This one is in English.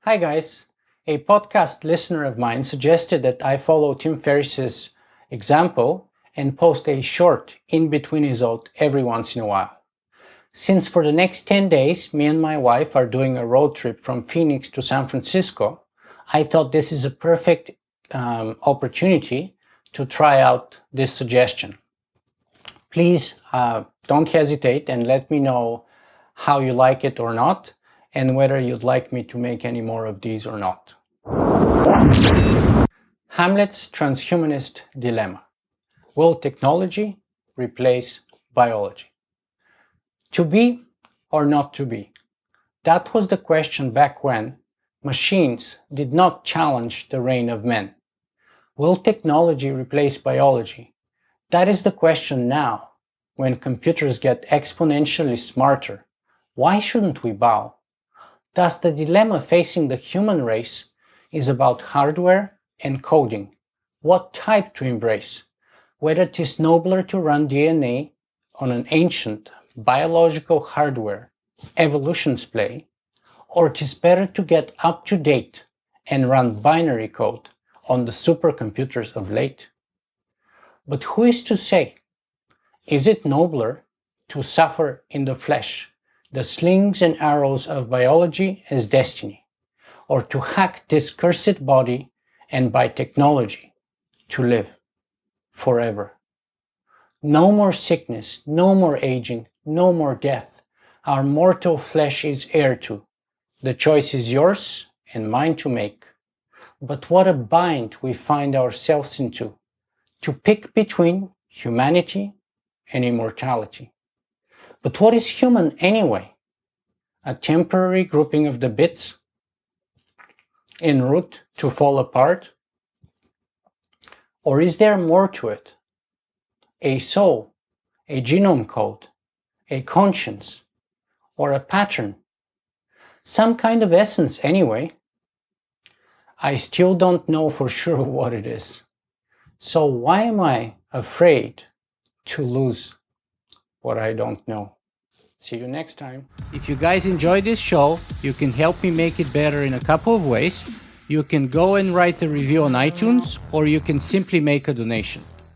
Hi guys, a podcast listener of mine suggested that I follow Tim Ferriss's example and post a short in-between result every once in a while. Since for the next 10 days, me and my wife are doing a road trip from Phoenix to San Francisco, I thought this is a perfect opportunity to try out this suggestion. Please don't hesitate and let me know how you like it or not, and whether you'd like me to make any more of these or not. Hamlet's transhumanist dilemma. Will technology replace biology? To be or not to be? That was the question back when machines did not challenge the reign of men. Will technology replace biology? That is the question now, when computers get exponentially smarter. Why shouldn't we bow? Thus, the dilemma facing the human race is about hardware and coding. What type to embrace? Whether it is nobler to run DNA on an ancient biological hardware, evolution's play, or it is better to get up to date and run binary code on the supercomputers of late. But who is to say? Is it nobler to suffer in the flesh the slings and arrows of biology as destiny, or to hack this cursed body and by technology to live forever? No more sickness, no more aging, no more death. Our mortal flesh is heir to. The choice is yours and mine to make. But what a bind we find ourselves into, to pick between humanity and immortality. But what is human anyway? A temporary grouping of the bits en route to fall apart? Or is there more to it? A soul, a genome code, a conscience, or a pattern? Some kind of essence anyway. I still don't know for sure what it is. So why am I afraid to lose what I don't know? See you next time. If you guys enjoyed this show, you can help me make it better in a couple of ways. You can go and write a review on iTunes, or you can simply make a donation.